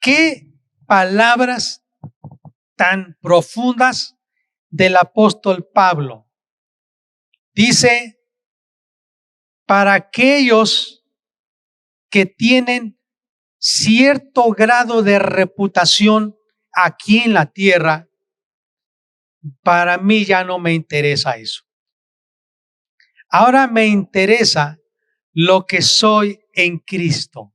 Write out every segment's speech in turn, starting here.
Qué palabras tan profundas del apóstol Pablo. Dice, para aquellos que tienen cierto grado de reputación aquí en la tierra, para mí ya no me interesa eso. Ahora me interesa lo que soy en Cristo.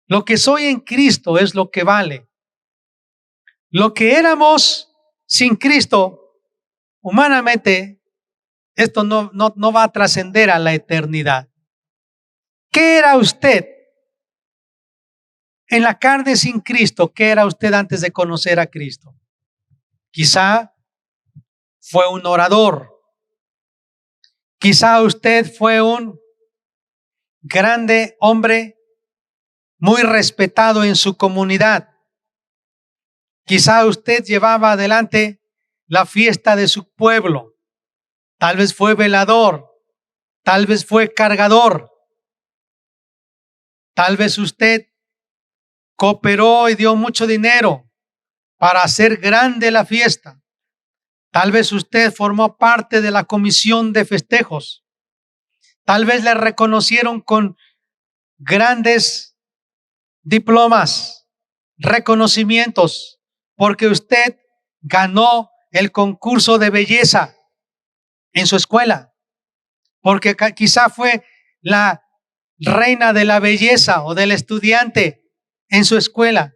Lo que soy en Cristo es lo que vale. Lo que éramos sin Cristo, humanamente, esto no va a trascender a la eternidad. ¿Qué era usted en la carne sin Cristo? ¿Qué era usted antes de conocer a Cristo? Quizá fue un orador. Quizá usted fue un grande hombre muy respetado en su comunidad. Quizá usted llevaba adelante la fiesta de su pueblo. Tal vez fue velador, tal vez fue cargador. Tal vez usted cooperó y dio mucho dinero para hacer grande la fiesta. Tal vez usted formó parte de la comisión de festejos. Tal vez le reconocieron con grandes diplomas, reconocimientos, porque usted ganó el concurso de belleza en su escuela, porque quizá fue la reina de la belleza o del estudiante en su escuela.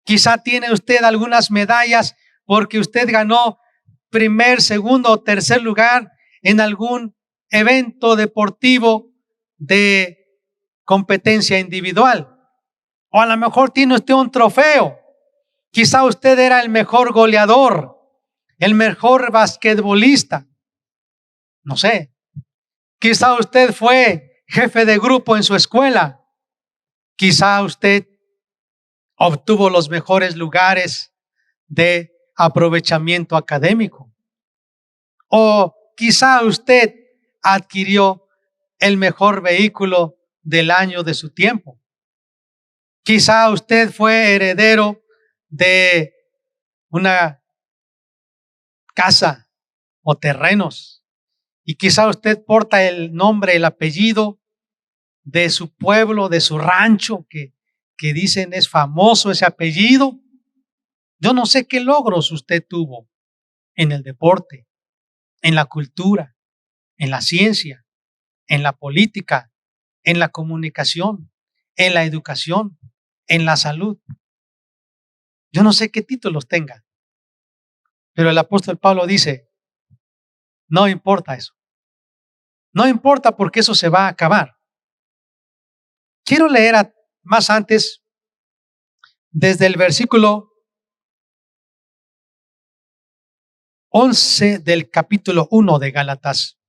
Quizá tiene usted algunas medallas porque usted ganó primer, segundo o tercer lugar en algún evento deportivo de competencia individual. O a lo mejor tiene usted un trofeo. Quizá usted era el mejor goleador, el mejor basquetbolista. No sé. Quizá usted fue jefe de grupo en su escuela. Quizá usted obtuvo los mejores lugares de aprovechamiento académico. O quizá usted adquirió el mejor vehículo del año de su tiempo. Quizá usted fue heredero de una casa o terrenos. Y quizá usted porta el nombre, el apellido de su pueblo, de su rancho, que dicen es famoso ese apellido. Yo no sé qué logros usted tuvo en el deporte, en la cultura, en la ciencia, en la política, en la comunicación, en la educación, en la salud. Yo no sé qué títulos tenga, pero el apóstol Pablo dice, no importa eso. No importa porque eso se va a acabar. Quiero leer más antes, desde el versículo 11 del capítulo 1 de Gálatas.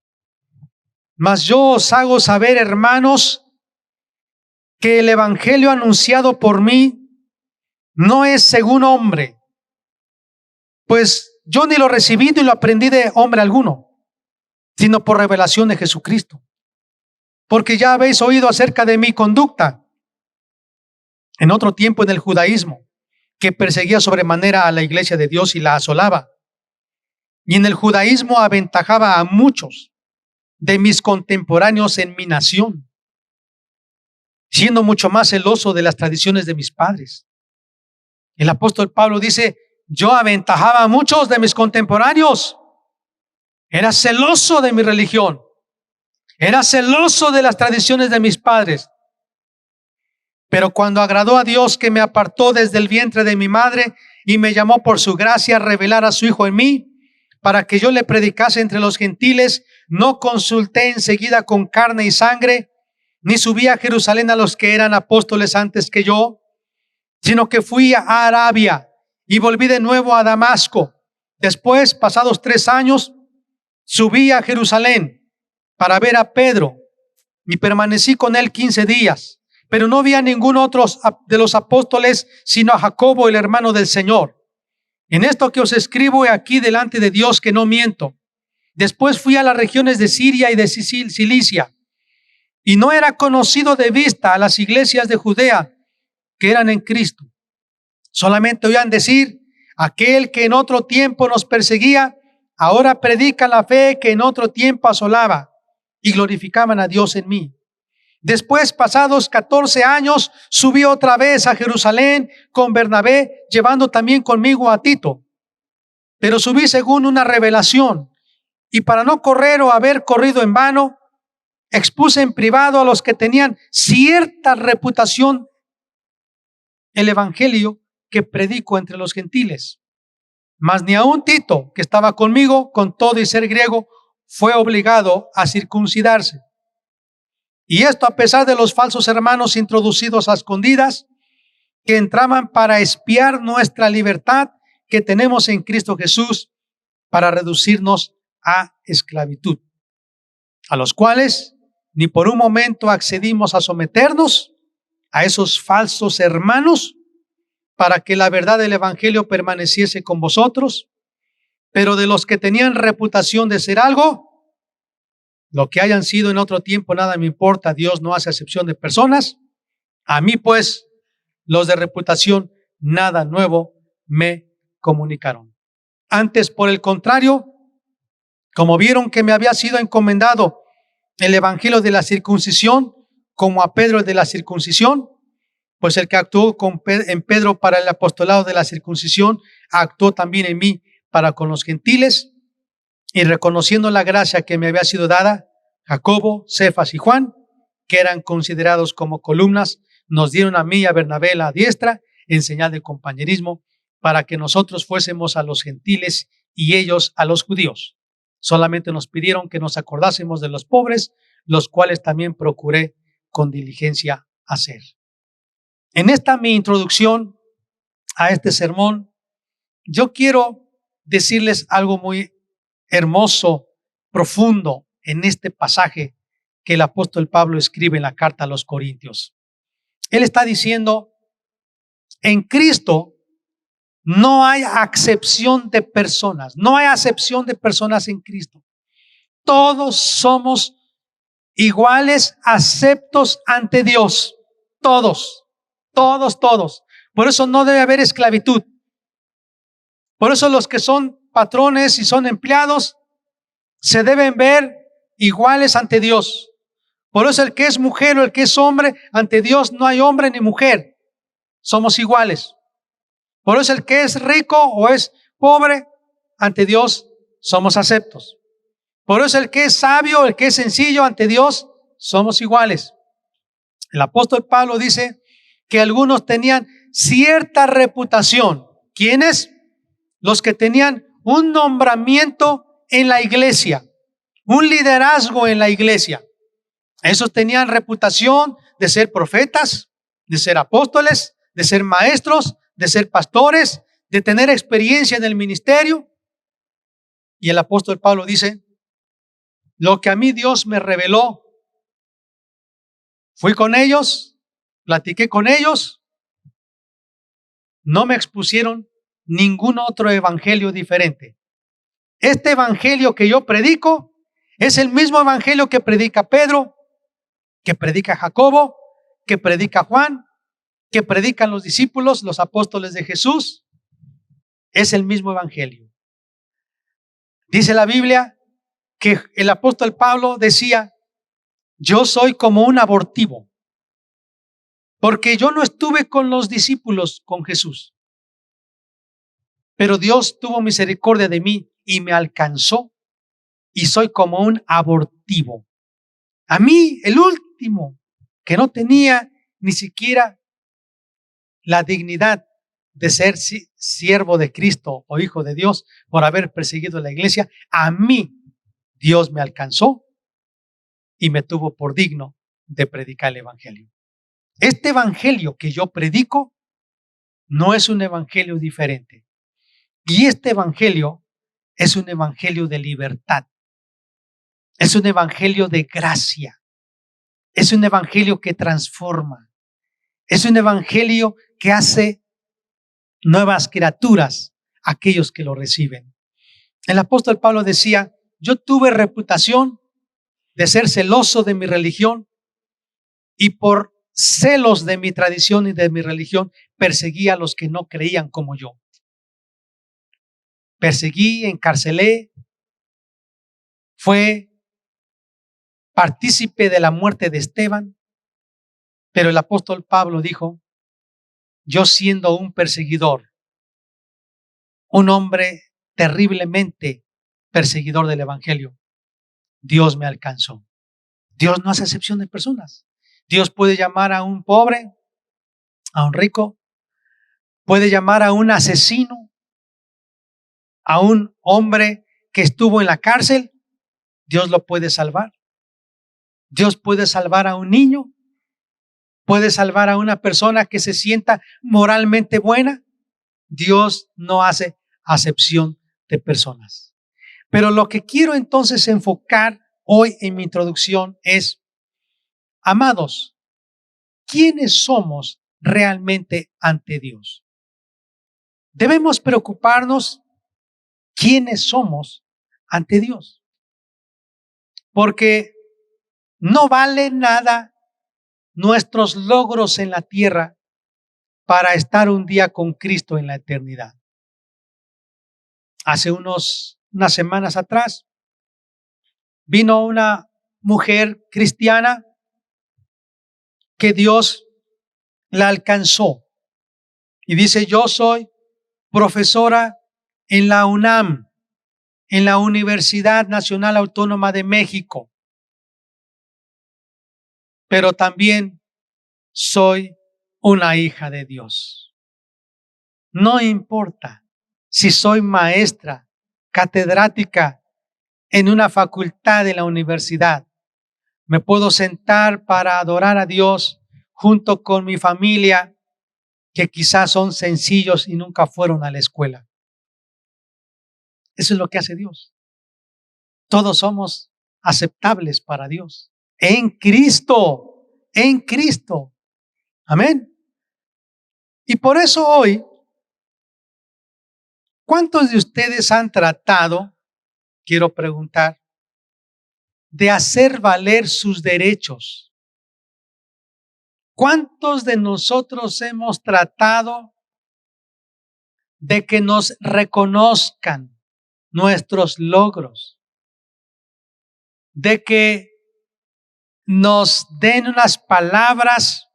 Mas yo os hago saber, hermanos, que el evangelio anunciado por mí no es según hombre, pues yo ni lo recibí ni lo aprendí de hombre alguno, sino por revelación de Jesucristo. Porque ya habéis oído acerca de mi conducta en otro tiempo en el judaísmo, que perseguía sobremanera a la iglesia de Dios y la asolaba. Y en el judaísmo aventajaba a muchos de mis contemporáneos en mi nación, siendo mucho más celoso de las tradiciones de mis padres. El apóstol Pablo dice, yo aventajaba a muchos de mis contemporáneos. Era celoso de mi religión. Era celoso de las tradiciones de mis padres. Pero cuando agradó a Dios, que me apartó desde el vientre de mi madre y me llamó por su gracia a revelar a su Hijo en mí, para que yo le predicase entre los gentiles, no consulté enseguida con carne y sangre, ni subí a Jerusalén a los que eran apóstoles antes que yo, sino que fui a Arabia y volví de nuevo a Damasco. Después, pasados 3 años, subí a Jerusalén para ver a Pedro y permanecí con él 15 días, pero no vi a ningún otro de los apóstoles, sino a Jacobo, el hermano del Señor. En esto que os escribo he aquí delante de Dios que no miento. Después fui a las regiones de Siria y de Cilicia, y no era conocido de vista a las iglesias de Judea, que eran en Cristo. Solamente oían decir: aquel que en otro tiempo nos perseguía, ahora predica la fe que en otro tiempo asolaba, y glorificaban a Dios en mí. Después, pasados 14 años, subí otra vez a Jerusalén con Bernabé, llevando también conmigo a Tito. Pero subí según una revelación, y para no correr o haber corrido en vano, expuse en privado a los que tenían cierta reputación el evangelio que predico entre los gentiles. Mas ni aun Tito, que estaba conmigo, con todo y ser griego, fue obligado a circuncidarse. Y esto a pesar de los falsos hermanos introducidos a escondidas, que entraban para espiar nuestra libertad que tenemos en Cristo Jesús, para reducirnos a esclavitud, a los cuales ni por un momento accedimos a someternos a esos falsos hermanos, para que la verdad del evangelio permaneciese con vosotros. Pero de los que tenían reputación de ser algo, lo que hayan sido en otro tiempo, nada me importa. Dios no hace acepción de personas. A mí, pues, los de reputación, nada nuevo me comunicaron. Antes, por el contrario, como vieron que me había sido encomendado el evangelio de la circuncisión, como a Pedro el de la circuncisión, pues el que actuó en Pedro para el apostolado de la circuncisión, actuó también en mí para con los gentiles. Y reconociendo la gracia que me había sido dada, Jacobo, Cefas y Juan, que eran considerados como columnas, nos dieron a mí y a Bernabé la diestra en señal de compañerismo, para que nosotros fuésemos a los gentiles y ellos a los judíos. Solamente nos pidieron que nos acordásemos de los pobres, los cuales también procuré con diligencia hacer. En esta mi introducción a este sermón, yo quiero decirles algo muy hermoso, profundo en este pasaje que el apóstol Pablo escribe en la carta a los Corintios. Él está diciendo: en Cristo no hay acepción de personas, no hay acepción de personas en Cristo. Todos somos iguales, aceptos ante Dios. Todos. Por eso no debe haber esclavitud. Por eso los que son patrones y son empleados se deben ver iguales ante Dios. Por eso el que es mujer o el que es hombre, ante Dios no hay hombre ni mujer. Somos iguales. Por eso el que es rico o es pobre, ante Dios somos aceptos. Por eso el que es sabio, el que es sencillo, ante Dios somos iguales. El apóstol Pablo dice que algunos tenían cierta reputación. ¿Quiénes? Los que tenían un nombramiento en la iglesia, un liderazgo en la iglesia. Esos tenían reputación de ser profetas, de ser apóstoles, de ser maestros, de ser pastores, de tener experiencia en el ministerio. Y el apóstol Pablo dice: lo que a mí Dios me reveló, fui con ellos, platiqué con ellos, no me expusieron ningún otro evangelio diferente. Este evangelio que yo predico es el mismo evangelio que predica Pedro, que predica Jacobo, que predica Juan, que predican los discípulos, los apóstoles de Jesús. Es el mismo evangelio. Dice la Biblia que el apóstol Pablo decía: yo soy como un abortivo, porque yo no estuve con los discípulos, con Jesús, pero Dios tuvo misericordia de mí y me alcanzó, y soy como un abortivo. A mí, el último, que no tenía ni siquiera la dignidad de ser siervo de Cristo o hijo de Dios por haber perseguido la iglesia, a mí Dios me alcanzó y me tuvo por digno de predicar el evangelio. Este evangelio que yo predico no es un evangelio diferente. Y este evangelio es un evangelio de libertad. Es un evangelio de gracia. Es un evangelio que transforma. Es un evangelio que hace nuevas criaturas a aquellos que lo reciben. El apóstol Pablo decía: yo tuve reputación de ser celoso de mi religión, y por celos de mi tradición y de mi religión, perseguí a los que no creían como yo. Perseguí, encarcelé, fue partícipe de la muerte de Esteban, pero el apóstol Pablo dijo, yo siendo un perseguidor, un hombre terriblemente perseguidor del evangelio, Dios me alcanzó. Dios no hace excepción de personas. Dios puede llamar a un pobre, a un rico, puede llamar a un asesino, a un hombre que estuvo en la cárcel, Dios lo puede salvar. Dios puede salvar a un niño, puede salvar a una persona que se sienta moralmente buena. Dios no hace acepción de personas. Pero lo que quiero entonces enfocar hoy en mi introducción es, amados, ¿quiénes somos realmente ante Dios? Debemos preocuparnos quiénes somos ante Dios. Porque no vale nada nuestros logros en la tierra para estar un día con Cristo en la eternidad. Hace unas semanas atrás vino una mujer cristiana que Dios la alcanzó y dice, yo soy profesora en la UNAM, en la Universidad Nacional Autónoma de México, pero también soy una hija de Dios. No importa si soy maestra, catedrática en una facultad de la universidad, me puedo sentar para adorar a Dios junto con mi familia, que quizás son sencillos y nunca fueron a la escuela. Eso es lo que hace Dios. Todos somos aceptables para Dios. En Cristo, en Cristo. Amén. Y por eso hoy, ¿cuántos de ustedes han tratado, quiero preguntar, de hacer valer sus derechos? ¿Cuántos de nosotros hemos tratado de que nos reconozcan nuestros logros? De que nos den unas palabras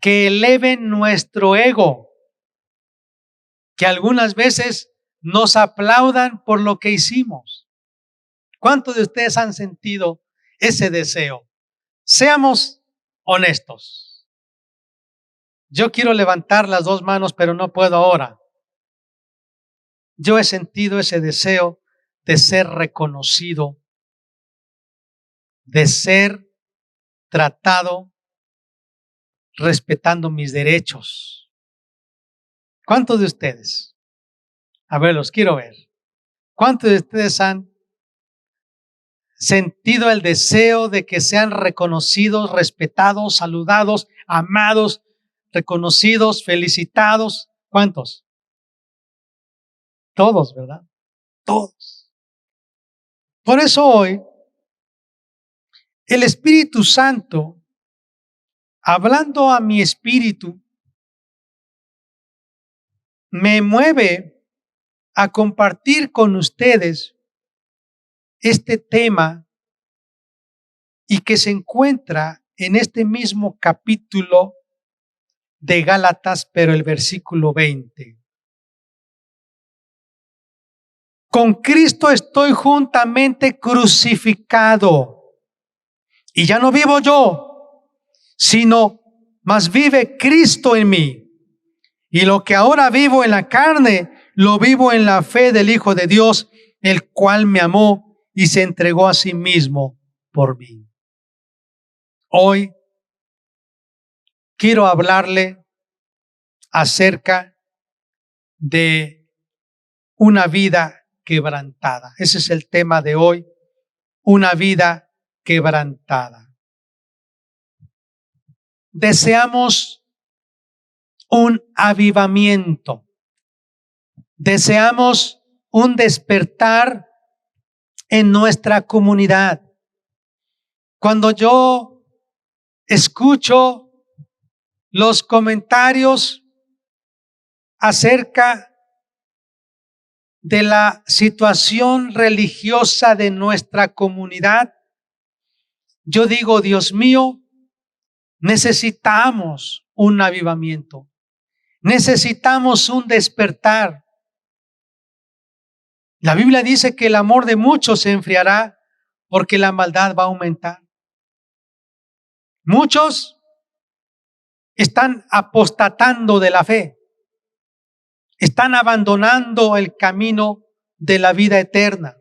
que eleven nuestro ego, que algunas veces nos aplaudan por lo que hicimos. ¿Cuántos de ustedes han sentido ese deseo? Seamos honestos. Yo quiero levantar las dos manos, pero no puedo ahora. Yo he sentido ese deseo de ser reconocido, de ser tratado respetando mis derechos. ¿Cuántos de ustedes? A ver, los quiero ver. ¿Cuántos de ustedes han sentido el deseo de que sean reconocidos, respetados, saludados, amados, reconocidos, felicitados? ¿Cuántos? Todos, ¿verdad? Todos. Por eso hoy, el Espíritu Santo, hablando a mi espíritu, me mueve a compartir con ustedes este tema y que se encuentra en este mismo capítulo de Gálatas, pero el versículo 20. Con Cristo estoy juntamente crucificado y ya no vivo yo, sino más vive Cristo en mí. Y lo que ahora vivo en la carne, lo vivo en la fe del Hijo de Dios, el cual me amó y se entregó a sí mismo por mí. Hoy quiero hablarle acerca de una vida quebrantada. Ese es el tema de hoy, una vida quebrantada. Deseamos un avivamiento. Deseamos un despertar en nuestra comunidad. Cuando yo escucho los comentarios acerca de la situación religiosa de nuestra comunidad, yo digo, Dios mío, necesitamos un avivamiento, necesitamos un despertar. La Biblia dice que el amor de muchos se enfriará porque la maldad va a aumentar. Muchos están apostatando de la fe, están abandonando el camino de la vida eterna.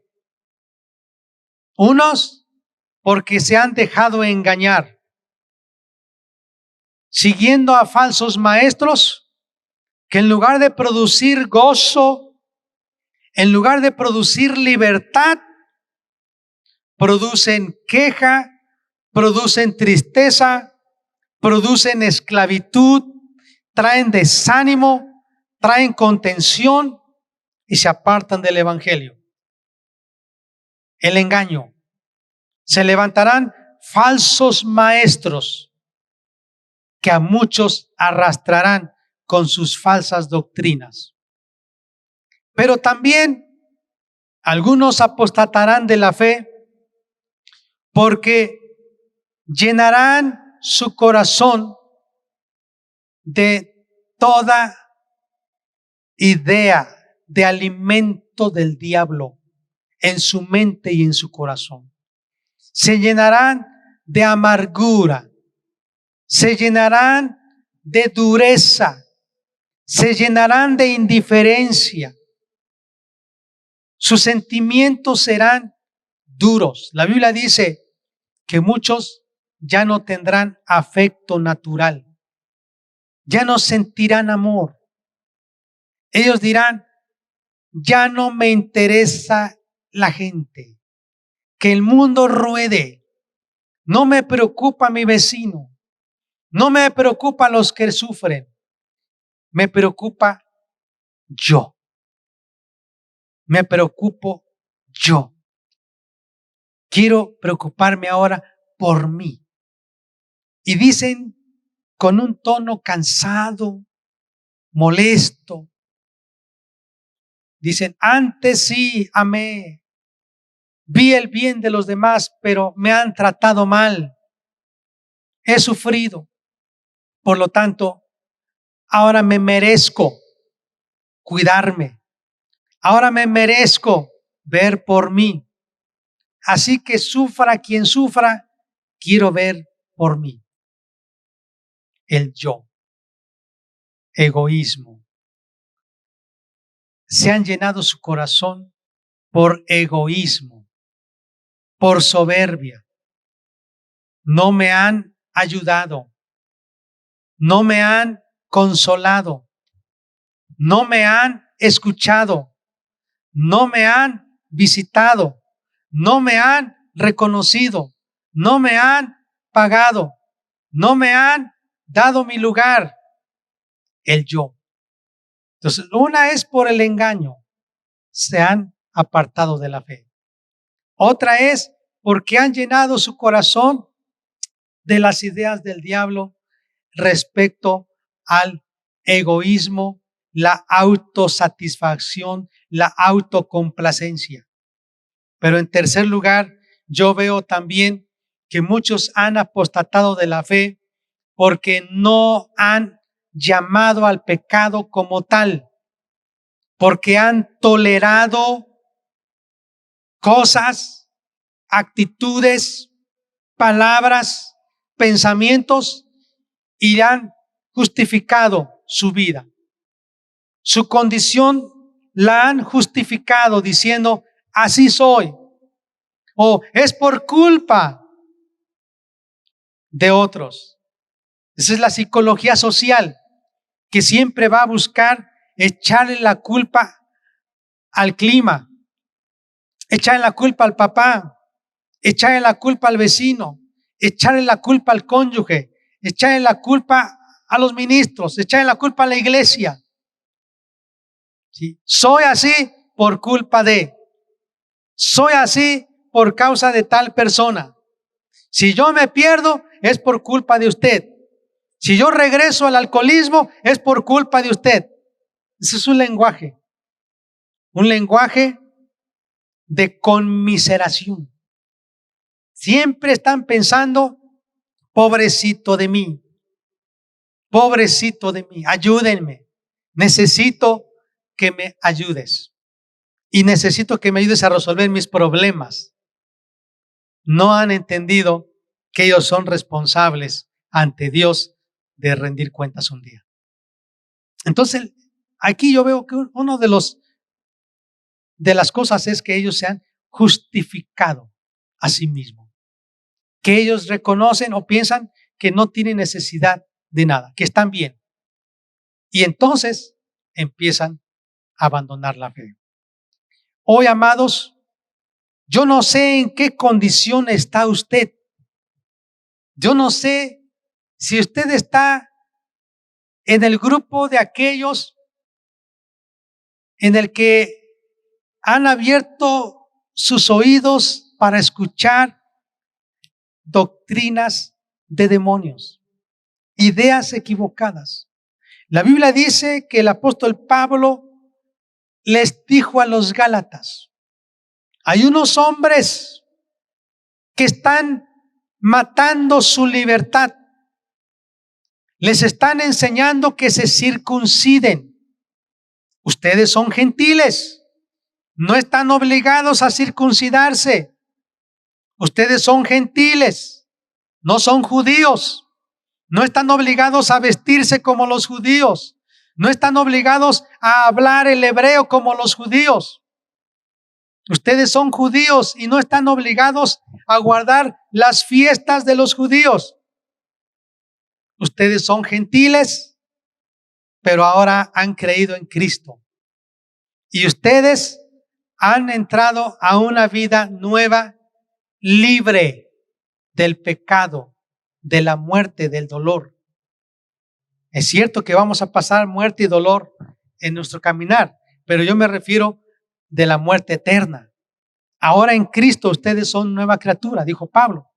Unos porque se han dejado engañar, siguiendo a falsos maestros que en lugar de producir gozo, en lugar de producir libertad, producen queja, producen tristeza, producen esclavitud, traen desánimo, traen contención y se apartan del evangelio. El engaño. Se levantarán falsos maestros que a muchos arrastrarán con sus falsas doctrinas. Pero también algunos apostatarán de la fe porque llenarán su corazón de toda idea de alimento del diablo en su mente y en su corazón. Se llenarán de amargura, se llenarán de dureza, se llenarán de indiferencia. Sus sentimientos serán duros. La Biblia dice que muchos ya no tendrán afecto natural, ya no sentirán amor. Ellos dirán, ya no me interesa la gente, que el mundo ruede, no me preocupa mi vecino, no me preocupa los que sufren, me preocupa yo, me preocupo yo. Quiero preocuparme ahora por mí. Y dicen con un tono cansado, molesto, dicen, antes sí amé, vi el bien de los demás, pero me han tratado mal, he sufrido, por lo tanto, ahora me merezco cuidarme, ahora me merezco ver por mí, así que sufra quien sufra, quiero ver por mí. El yo, egoísmo. Se han llenado su corazón por egoísmo, por soberbia. No me han ayudado, no me han consolado, no me han escuchado, no me han visitado, no me han reconocido, no me han pagado, no me han dado mi lugar. El yo. Entonces, una es por el engaño, se han apartado de la fe. Otra es porque han llenado su corazón de las ideas del diablo respecto al egoísmo, la autosatisfacción, la autocomplacencia. Pero en tercer lugar, yo veo también que muchos han apostatado de la fe porque no han llamado al pecado como tal, porque han tolerado cosas, actitudes, palabras, pensamientos y han justificado su vida. Su condición la han justificado diciendo, así soy, o es por culpa de otros. Esa es la psicología social, que siempre va a buscar echarle la culpa al clima, echarle la culpa al papá, echarle la culpa al vecino, echarle la culpa al cónyuge, echarle la culpa a los ministros, echarle la culpa a la iglesia. ¿Sí? Soy así por culpa de, soy así por causa de tal persona. Si yo me pierdo es por culpa de usted. Si yo regreso al alcoholismo, es por culpa de usted. Ese es un lenguaje de conmiseración. Siempre están pensando, pobrecito de mí, ayúdenme, necesito que me ayudes y necesito que me ayudes a resolver mis problemas. No han entendido que ellos son responsables ante Dios de rendir cuentas un día. Entonces, aquí yo veo que uno de las cosas es que ellos se han justificado a sí mismos, que ellos reconocen o piensan que no tienen necesidad de nada, que están bien. Y entonces empiezan a abandonar la fe. Hoy, amados, yo no sé en qué condición está usted. Yo no sé si usted está en el grupo de aquellos en el que han abierto sus oídos para escuchar doctrinas de demonios, ideas equivocadas. La Biblia dice que el apóstol Pablo les dijo a los Gálatas: hay unos hombres que están matando su libertad. Les están enseñando que se circunciden. Ustedes son gentiles, no están obligados a circuncidarse. Ustedes son gentiles, no son judíos. No están obligados a vestirse como los judíos. No están obligados a hablar el hebreo como los judíos. Ustedes son judíos y no están obligados a guardar las fiestas de los judíos. Ustedes son gentiles, pero ahora han creído en Cristo. Y ustedes han entrado a una vida nueva, libre del pecado, de la muerte, del dolor. Es cierto que vamos a pasar muerte y dolor en nuestro caminar, pero yo me refiero de la muerte eterna. Ahora en Cristo ustedes son nueva criatura, dijo Pablo.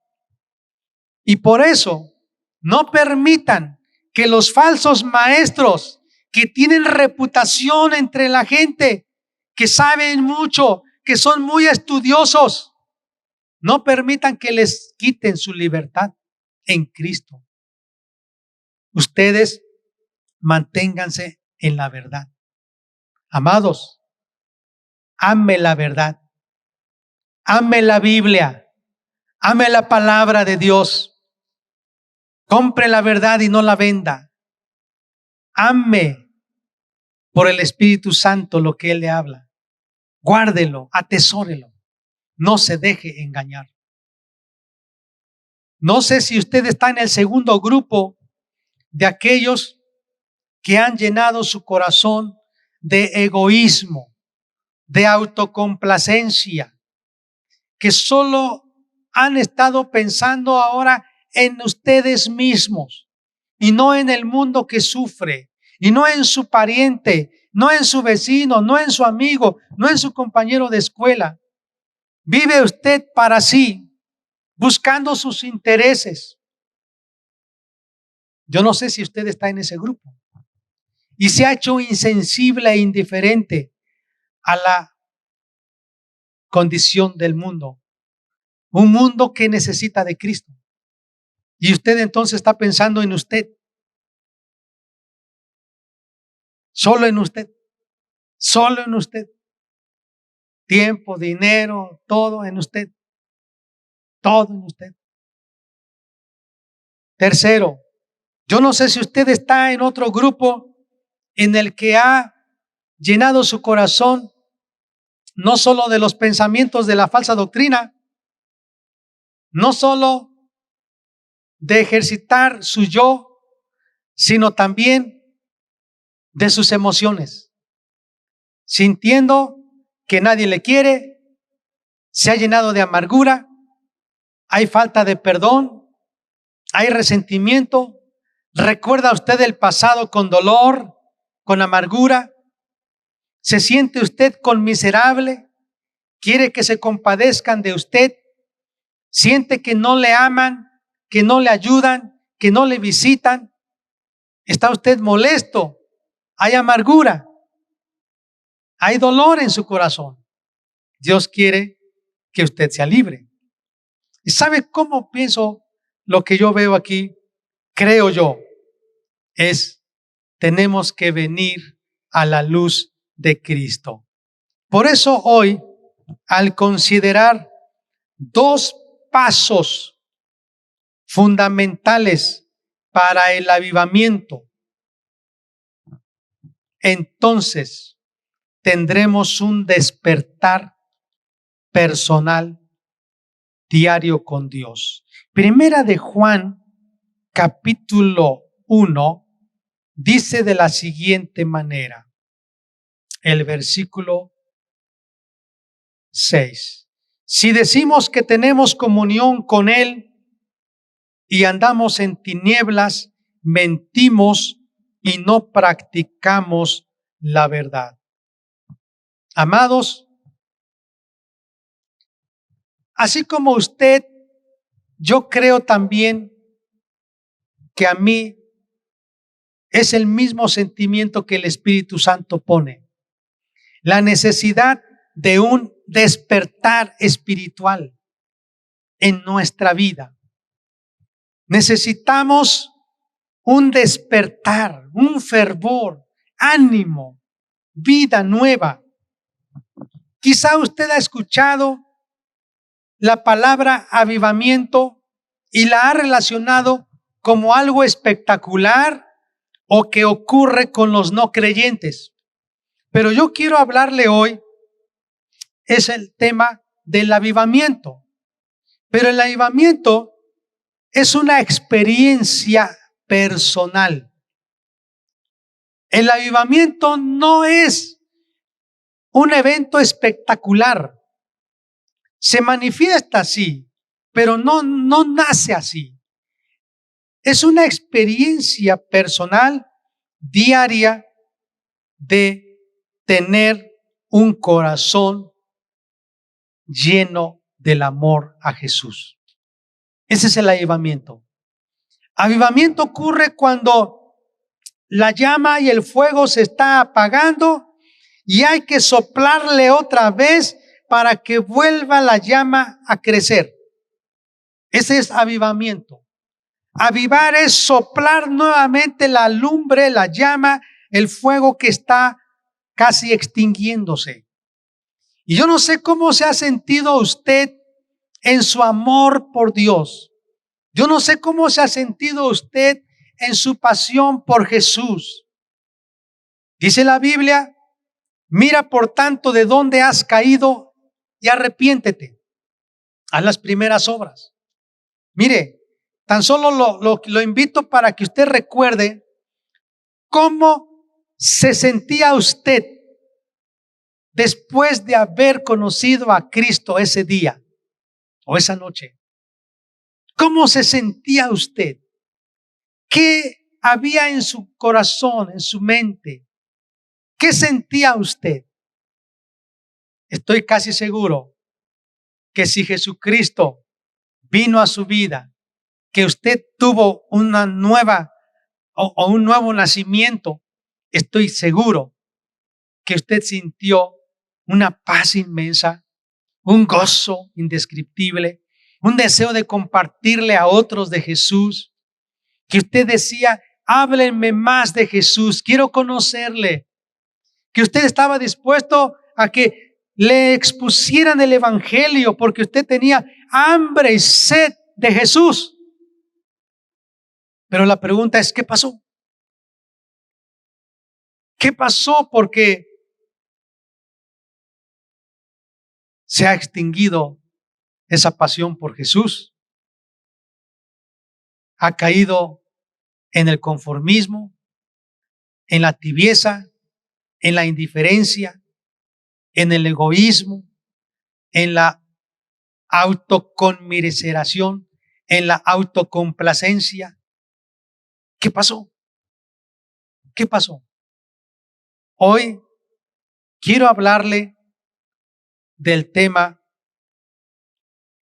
Y por eso no permitan que los falsos maestros que tienen reputación entre la gente, que saben mucho, que son muy estudiosos, no permitan que les quiten su libertad en Cristo. Ustedes manténganse en la verdad. Amados, ame la verdad, ame la Biblia, ame la palabra de Dios. Compre la verdad y no la venda. Ame por el Espíritu Santo lo que Él le habla. Guárdelo, atesórelo. No se deje engañar. No sé si usted está en el segundo grupo de aquellos que han llenado su corazón de egoísmo, de autocomplacencia, que solo han estado pensando ahora en ustedes mismos y no en el mundo que sufre, y no en su pariente, no en su vecino, no en su amigo, no en su compañero de escuela. Vive usted para sí, buscando sus intereses. Yo no sé si usted está en ese grupo y se ha hecho insensible e indiferente a la condición del mundo, un mundo que necesita de Cristo. Y usted entonces está pensando en usted, solo en usted, solo en usted. Tiempo, dinero, todo en usted, todo en usted. Tercero, yo no sé si usted está en otro grupo en el que ha llenado su corazón no solo de los pensamientos de la falsa doctrina, no solo de ejercitar su yo, sino también de sus emociones, sintiendo que nadie le quiere, se ha llenado de amargura, hay falta de perdón, hay resentimiento. ¿Recuerda usted el pasado con dolor, con amargura? ¿Se siente usted conmiserable? ¿Quiere que se compadezcan de usted? ¿Siente que no le aman, que no le ayudan, que no le visitan? ¿Está usted molesto? ¿Hay amargura? ¿Hay dolor en su corazón? Dios quiere que usted sea libre. ¿Y sabe cómo pienso lo que yo veo aquí? Creo yo, tenemos que venir a la luz de Cristo. Por eso hoy, al considerar dos pasos fundamentales para el avivamiento, entonces tendremos un despertar personal diario con Dios. Primera de Juan, capítulo 1, dice de la siguiente manera, el versículo 6. Si decimos que tenemos comunión con Él y andamos en tinieblas, mentimos y no practicamos la verdad. Amados, así como usted, yo creo también que a mí es el mismo sentimiento que el Espíritu Santo pone. La necesidad de un despertar espiritual en nuestra vida. Necesitamos un despertar, un fervor, ánimo, vida nueva. Quizá usted ha escuchado la palabra avivamiento y la ha relacionado como algo espectacular o que ocurre con los no creyentes. Pero yo quiero hablarle hoy, es el tema del avivamiento. Pero el avivamiento es una experiencia personal. El avivamiento no es un evento espectacular. Se manifiesta así, pero no nace así. Es una experiencia personal diaria de tener un corazón lleno del amor a Jesús. Ese es el avivamiento. Avivamiento ocurre cuando la llama y el fuego se está apagando y hay que soplarle otra vez para que vuelva la llama a crecer. Ese es avivamiento. Avivar es soplar nuevamente la lumbre, la llama, el fuego que está casi extinguiéndose. Y yo no sé cómo se ha sentido usted en su amor por Dios. Yo no sé cómo se ha sentido usted en su pasión por Jesús. Dice la Biblia, mira por tanto de dónde has caído y arrepiéntete. Haz las primeras obras. Mire, tan solo lo invito para que usted recuerde cómo se sentía usted después de haber conocido a Cristo ese día o esa noche. ¿Cómo se sentía usted? ¿Qué había en su corazón, en su mente? ¿Qué sentía usted? Estoy casi seguro que si Jesucristo vino a su vida, que usted tuvo una nueva o un nuevo nacimiento, estoy seguro que usted sintió una paz inmensa, un gozo indescriptible, un deseo de compartirle a otros de Jesús, que usted decía, háblenme más de Jesús, quiero conocerle, que usted estaba dispuesto a que le expusieran el evangelio porque usted tenía hambre y sed de Jesús. Pero la pregunta es, ¿qué pasó? ¿Qué pasó? Porque se ha extinguido esa pasión por Jesús. Ha caído en el conformismo, en la tibieza, en la indiferencia, en el egoísmo, en la autoconmiseración, en la autocomplacencia. ¿Qué pasó? ¿Qué pasó? Hoy quiero hablarle del tema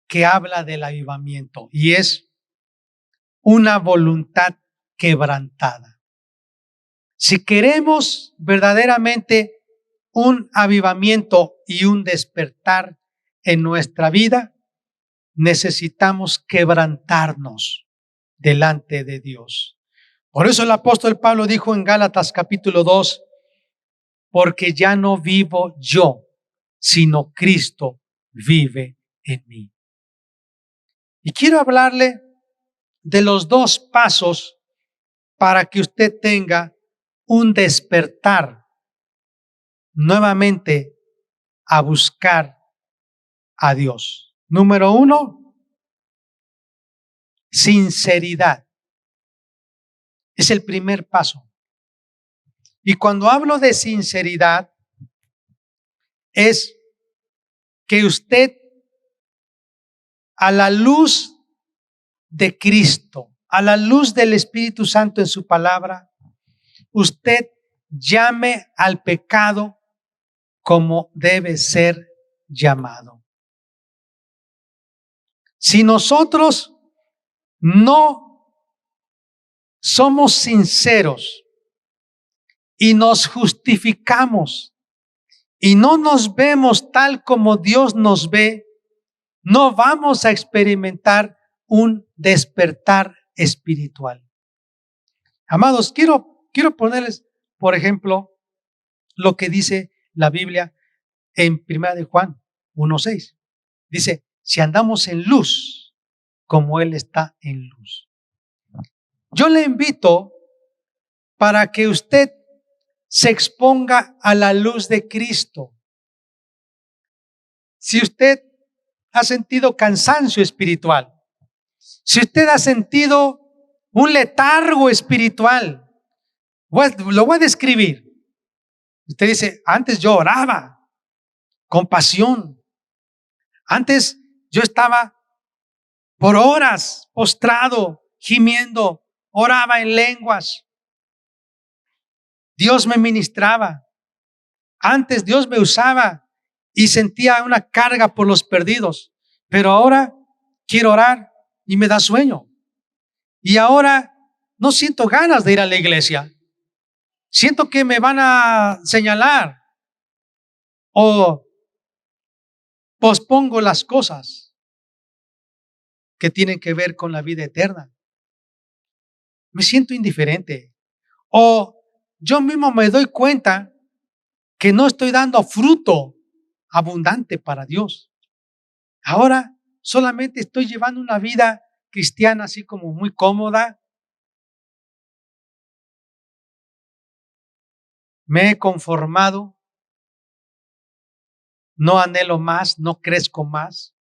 que habla del avivamiento y es una voluntad quebrantada. Si queremos verdaderamente un avivamiento y un despertar en nuestra vida, necesitamos quebrantarnos delante de Dios. Por eso el apóstol Pablo dijo en Gálatas capítulo 2, porque ya no vivo yo, sino Cristo vive en mí. Y quiero hablarle de los dos pasos para que usted tenga un despertar nuevamente a buscar a Dios. Número 1, sinceridad. Es el primer paso. Y cuando hablo de sinceridad, es que usted, a la luz de Cristo, a la luz del Espíritu Santo en su palabra, usted llame al pecado como debe ser llamado. Si nosotros no somos sinceros y nos justificamos y no nos vemos tal como Dios nos ve, no vamos a experimentar un despertar espiritual. Amados, quiero ponerles, por ejemplo, lo que dice la Biblia en 1 de Juan 1:6. Dice, si andamos en luz, como Él está en luz. Yo le invito para que usted se exponga a la luz de Cristo. Si usted ha sentido cansancio espiritual, si usted ha sentido un letargo espiritual, lo voy a describir. Usted dice, antes yo oraba con pasión. Antes yo estaba por horas postrado, gimiendo, oraba en lenguas. Dios me ministraba. Antes Dios me usaba y sentía una carga por los perdidos. Pero ahora quiero orar y me da sueño. Y ahora no siento ganas de ir a la iglesia. Siento que me van a señalar o pospongo las cosas que tienen que ver con la vida eterna. Me siento indiferente. O yo mismo me doy cuenta que no estoy dando fruto abundante para Dios. Ahora solamente estoy llevando una vida cristiana así como muy cómoda. Me he conformado. No anhelo más, no crezco más.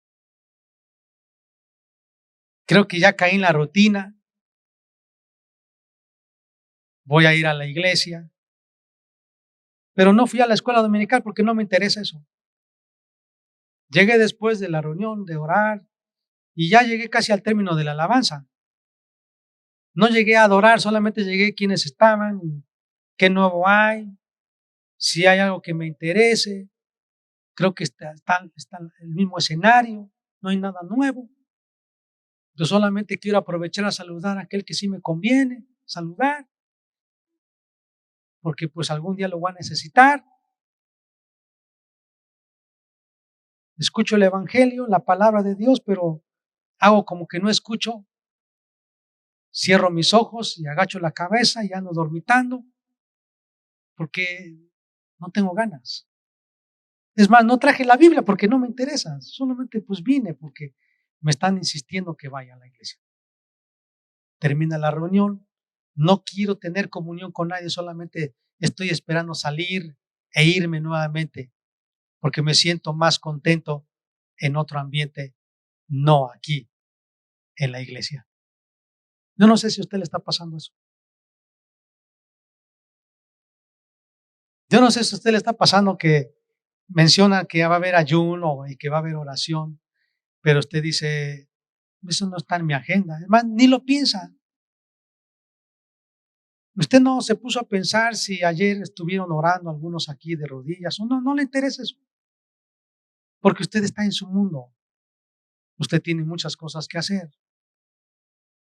Creo que ya caí en la rutina. Voy a ir a la iglesia. Pero no fui a la escuela dominical porque no me interesa eso. Llegué después de la reunión de orar y ya llegué casi al término de la alabanza. No llegué a adorar, solamente llegué quienes estaban, qué nuevo hay, si hay algo que me interese. Creo que está el mismo escenario, no hay nada nuevo. Yo solamente quiero aprovechar a saludar a aquel que sí me conviene saludar, porque pues algún día lo voy a necesitar. Escucho el evangelio, la palabra de Dios, pero hago como que no escucho. Cierro mis ojos y agacho la cabeza y ando dormitando porque no tengo ganas. Es más, no traje la Biblia porque no me interesa, solamente pues vine porque me están insistiendo que vaya a la iglesia. Termina la reunión, no quiero tener comunión con nadie, solamente estoy esperando salir e irme nuevamente porque me siento más contento en otro ambiente, no aquí en la iglesia. Yo no sé si a usted le está pasando eso. Yo no sé si a usted le está pasando que mencionan que va a haber ayuno y que va a haber oración, pero usted dice, eso no está en mi agenda. Además, ni lo piensa. Usted no se puso a pensar si ayer estuvieron orando algunos aquí de rodillas o no, no le interesa eso. Porque usted está en su mundo. Usted tiene muchas cosas que hacer.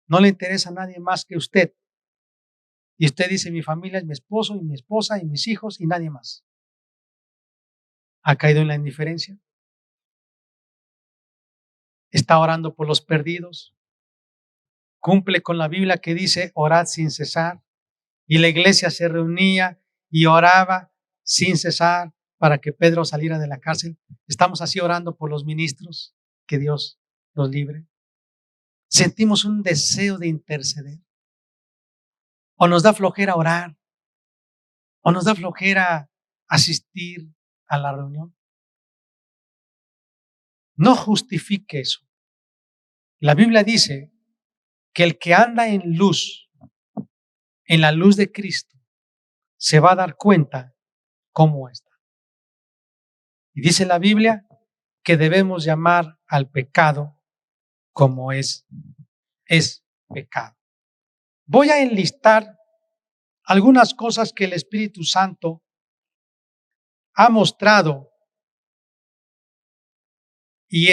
No le interesa a nadie más que usted. Y usted dice, mi familia es mi esposo y mi esposa y mis hijos y nadie más. ¿Ha caído en la indiferencia? ¿Está orando por los perdidos? ¿Cumple con la Biblia que dice orad sin cesar? Y la iglesia se reunía y oraba sin cesar para que Pedro saliera de la cárcel. ¿Estamos así orando por los ministros? Que Dios los libre. ¿Sentimos un deseo de interceder? ¿O nos da flojera orar? ¿O nos da flojera asistir a la reunión? No justifique eso. La Biblia dice que el que anda en luz, en la luz de Cristo, se va a dar cuenta cómo está. Y dice la Biblia que debemos llamar al pecado como es pecado. Voy a enlistar algunas cosas que el Espíritu Santo ha mostrado y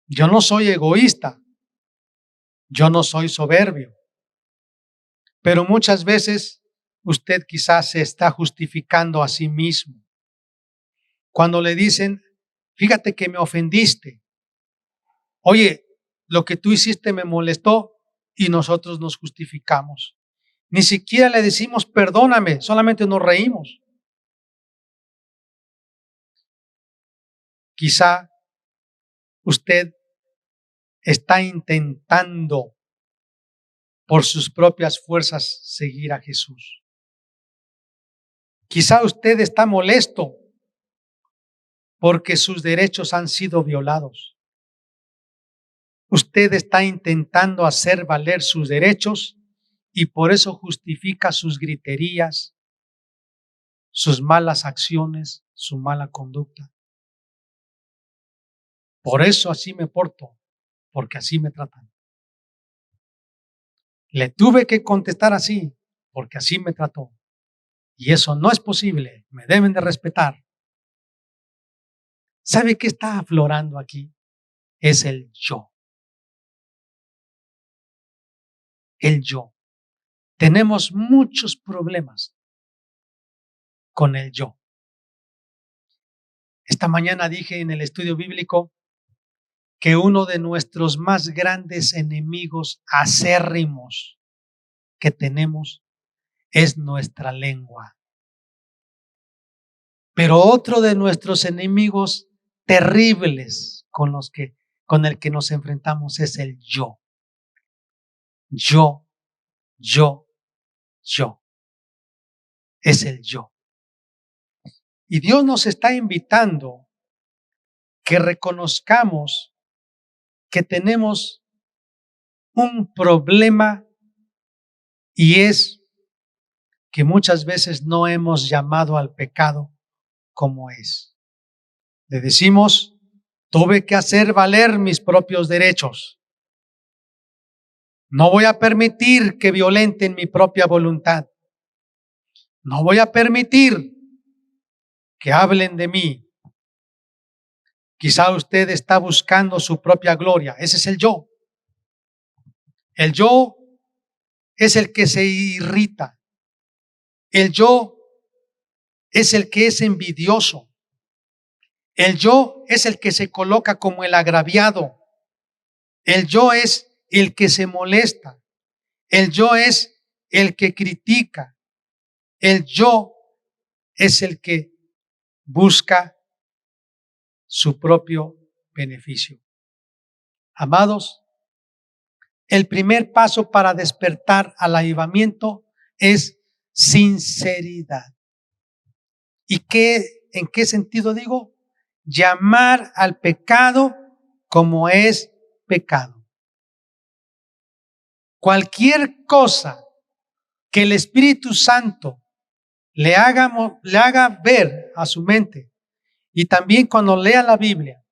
yo no soy egoísta, yo no soy soberbio, pero muchas veces usted quizás se está justificando a sí mismo. Cuando le dicen, fíjate que me ofendiste, oye, lo que tú hiciste me molestó y nosotros nos justificamos. Ni siquiera le decimos perdóname, solamente nos reímos. Quizá usted está intentando por sus propias fuerzas seguir a Jesús. Quizá usted está molesto porque sus derechos han sido violados. Usted está intentando hacer valer sus derechos y por eso justifica sus griterías, sus malas acciones, su mala conducta. Por eso así me porto, porque así me tratan. Le tuve que contestar así, porque así me trató. Y eso no es posible, me deben de respetar. ¿Sabe qué está aflorando aquí? Es el yo. El yo. Tenemos muchos problemas con el yo. Esta mañana dije en el estudio bíblico que uno de nuestros más grandes enemigos acérrimos que tenemos es nuestra lengua. Pero otro de nuestros enemigos terribles con el que nos enfrentamos es el yo. Yo. Es el yo. Y Dios nos está invitando que reconozcamos que tenemos un problema y es que muchas veces no hemos llamado al pecado como es. Le decimos, tuve que hacer valer mis propios derechos. No voy a permitir que violenten mi propia voluntad. No voy a permitir que hablen de mí. Quizá usted está buscando su propia gloria. Ese es el yo. El yo es el que se irrita. El yo es el que es envidioso. El yo es el que se coloca como el agraviado. El yo es el que se molesta. El yo es el que critica. El yo es el que busca su propio beneficio. Amados, el primer paso para despertar al avivamiento es sinceridad. ¿Y en qué sentido digo? Llamar al pecado como es pecado. Cualquier cosa que el Espíritu Santo le haga ver a su mente y también cuando lea la Biblia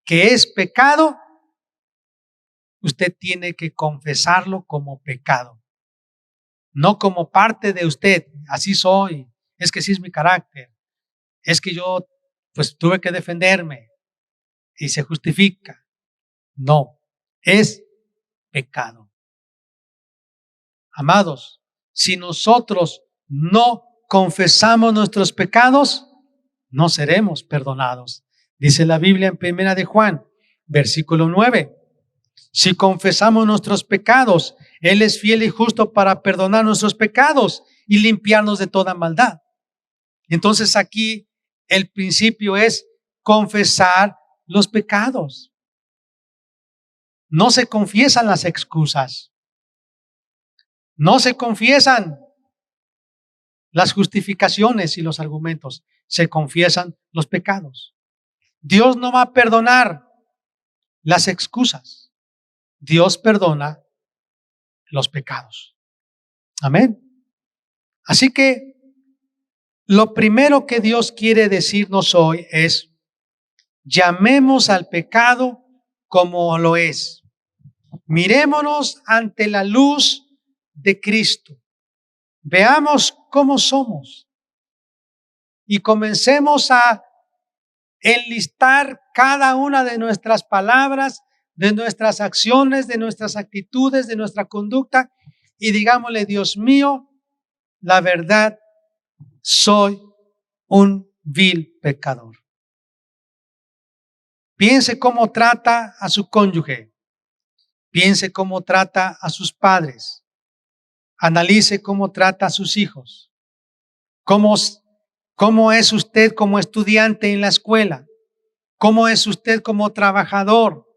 que es pecado, usted tiene que confesarlo como pecado, no como parte de usted. Así soy, es que así es mi carácter, es que yo pues tuve que defenderme y se justifica. No, es pecado. Amados, si nosotros no confesamos nuestros pecados, no seremos perdonados. Dice la Biblia en 1 de Juan, versículo 9. Si confesamos nuestros pecados, Él es fiel y justo para perdonar nuestros pecados y limpiarnos de toda maldad. Entonces aquí el principio es confesar los pecados. No se confiesan las excusas. No se confiesan las justificaciones y los argumentos. Se confiesan los pecados. Dios no va a perdonar las excusas. Dios perdona los pecados. Amén. Así que lo primero que Dios quiere decirnos hoy es: llamemos al pecado como lo es. Mirémonos ante la luz de Cristo. Veamos cómo somos y comencemos a enlistar cada una de nuestras palabras, de nuestras acciones, de nuestras actitudes, de nuestra conducta, y digámosle: Dios mío, la verdad, soy un vil pecador. Piense cómo trata a su cónyuge. Piense cómo trata a sus padres. Analice cómo trata a sus hijos. ¿Cómo es usted como estudiante en la escuela? ¿Cómo es usted como trabajador?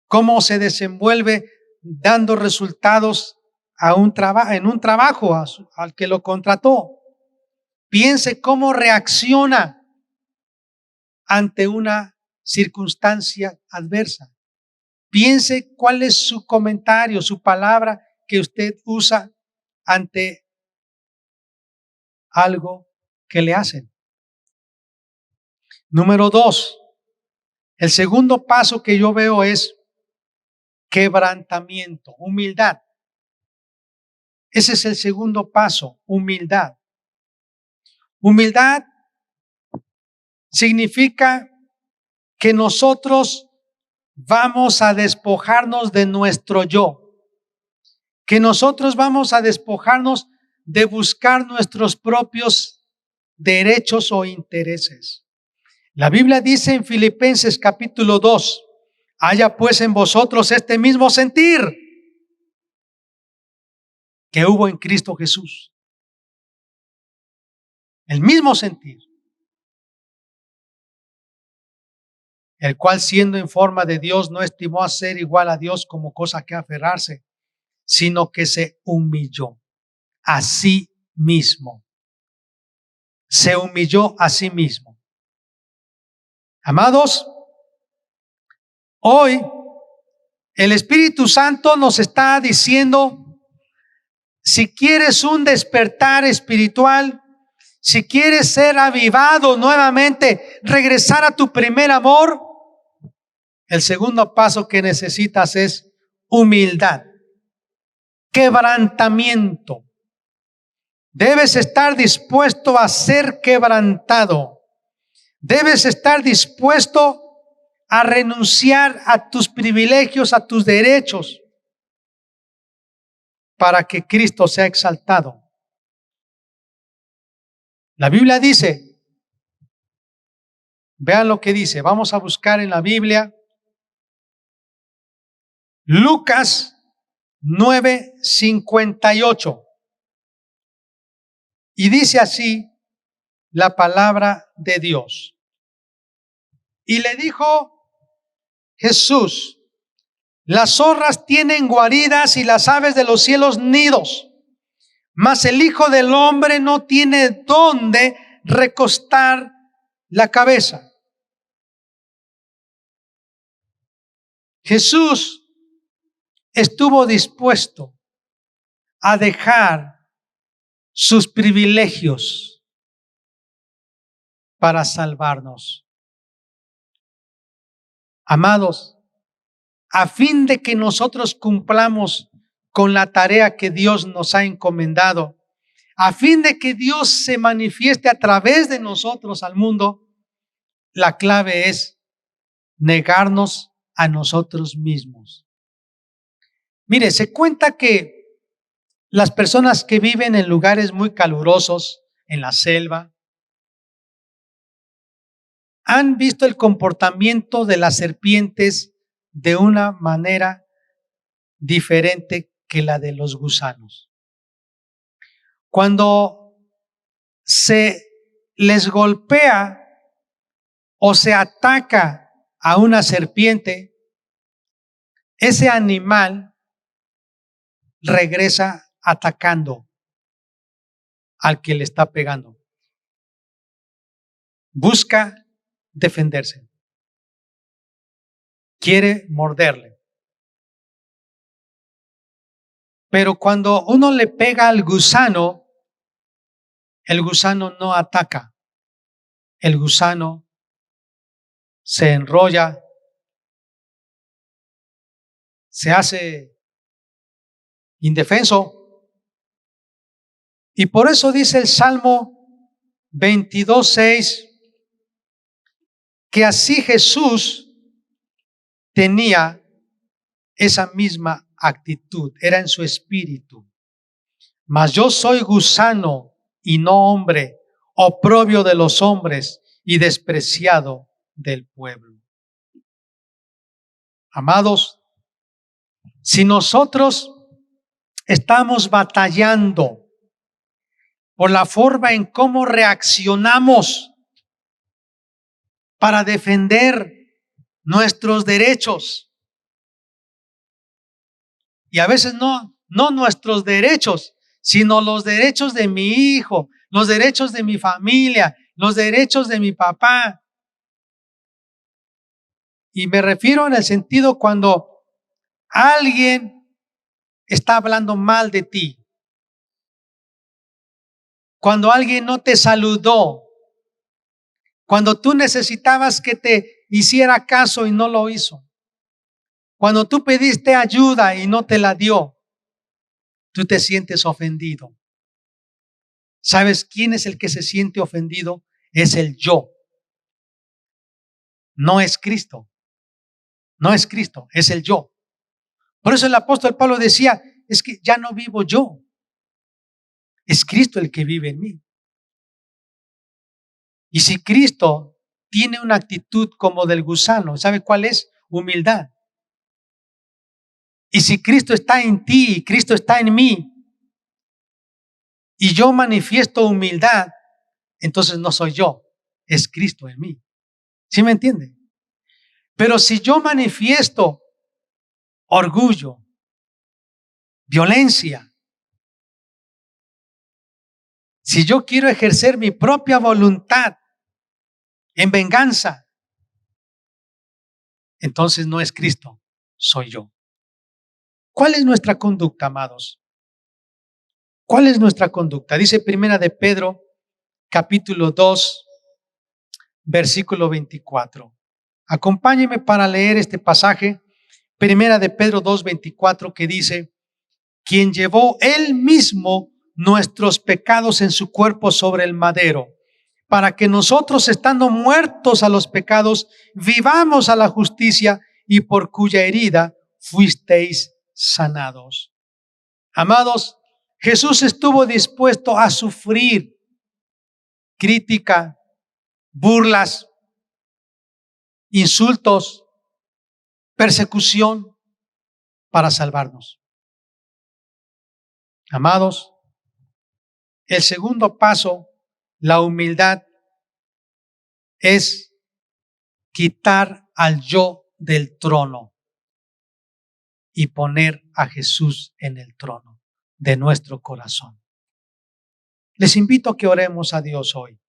¿Cómo se desenvuelve dando resultados en un trabajo al que lo contrató? Piense cómo reacciona ante una circunstancia adversa. Piense cuál es su comentario, su palabra que usted usa ante algo que le hacen. Número 2, el segundo paso que yo veo es quebrantamiento, humildad. Ese es el segundo paso, humildad. Humildad significa que nosotros vamos a despojarnos de nuestro yo, que nosotros vamos a despojarnos de buscar nuestros propios derechos o intereses. La Biblia dice en Filipenses capítulo 2, haya pues en vosotros este mismo sentir que hubo en Cristo Jesús. El mismo sentir, el cual siendo en forma de Dios no estimó a ser igual a Dios como cosa que aferrarse, sino que se humilló a sí mismo. Se humilló a sí mismo. Amados, hoy el Espíritu Santo nos está diciendo: si quieres un despertar espiritual, si quieres ser avivado nuevamente, regresar a tu primer amor, el segundo paso que necesitas es humildad, quebrantamiento. Debes estar dispuesto a ser quebrantado. Debes estar dispuesto a renunciar a tus privilegios, a tus derechos, para que Cristo sea exaltado. La Biblia dice, vean lo que dice, vamos a buscar en la Biblia, Lucas 9:58. Y dice así la palabra de Dios. Y le dijo Jesús: las zorras tienen guaridas y las aves de los cielos nidos, mas el Hijo del Hombre no tiene dónde recostar la cabeza. Jesús estuvo dispuesto a dejar sus privilegios para salvarnos. Amados, a fin de que nosotros cumplamos con la tarea que Dios nos ha encomendado, a fin de que Dios se manifieste a través de nosotros al mundo, la clave es negarnos a nosotros mismos. Mire, se cuenta que Las personas que viven en lugares muy calurosos, en la selva, han visto el comportamiento de las serpientes de una manera diferente que la de los gusanos. Cuando se les golpea o se ataca a una serpiente, ese animal regresa atacando al que le está pegando. Busca defenderse. Quiere morderle. Pero cuando uno le pega al gusano, el gusano no ataca. El gusano se enrolla, se hace indefenso. Y por eso dice el Salmo 22:6 que así Jesús tenía esa misma actitud, era en su espíritu. Mas yo soy gusano y no hombre, oprobio de los hombres y despreciado del pueblo. Amados, si nosotros estamos batallando por la forma en cómo reaccionamos para defender nuestros derechos, y a veces no nuestros derechos, sino los derechos de mi hijo, los derechos de mi familia, los derechos de mi papá. Y me refiero en el sentido cuando alguien está hablando mal de ti, cuando alguien no te saludó, cuando tú necesitabas que te hiciera caso y no lo hizo, cuando tú pediste ayuda y no te la dio, tú te sientes ofendido. ¿Sabes quién es el que se siente ofendido? Es el yo. No es Cristo. No es Cristo, es el yo. Por eso el apóstol Pablo decía, es que ya no vivo yo. Es Cristo el que vive en mí. Y si Cristo tiene una actitud como del gusano, ¿sabe cuál es? Humildad. Y si Cristo está en ti y Cristo está en mí, y yo manifiesto humildad, entonces no soy yo, es Cristo en mí. ¿Sí me entiende? Pero si yo manifiesto orgullo, violencia, si yo quiero ejercer mi propia voluntad en venganza, entonces no es Cristo, soy yo. ¿Cuál es nuestra conducta, amados? ¿Cuál es nuestra conducta? Dice Primera de Pedro, capítulo 2, versículo 24. Acompáñeme para leer este pasaje, Primera de Pedro 2:24, que dice, quien llevó él mismo nuestros pecados en su cuerpo sobre el madero, para que nosotros, estando muertos a los pecados, vivamos a la justicia, y por cuya herida fuisteis sanados. Amados, Jesús estuvo dispuesto a sufrir crítica, burlas, insultos, persecución para salvarnos. Amados, el segundo paso, la humildad, es quitar al yo del trono y poner a Jesús en el trono de nuestro corazón. Les invito a que oremos a Dios hoy.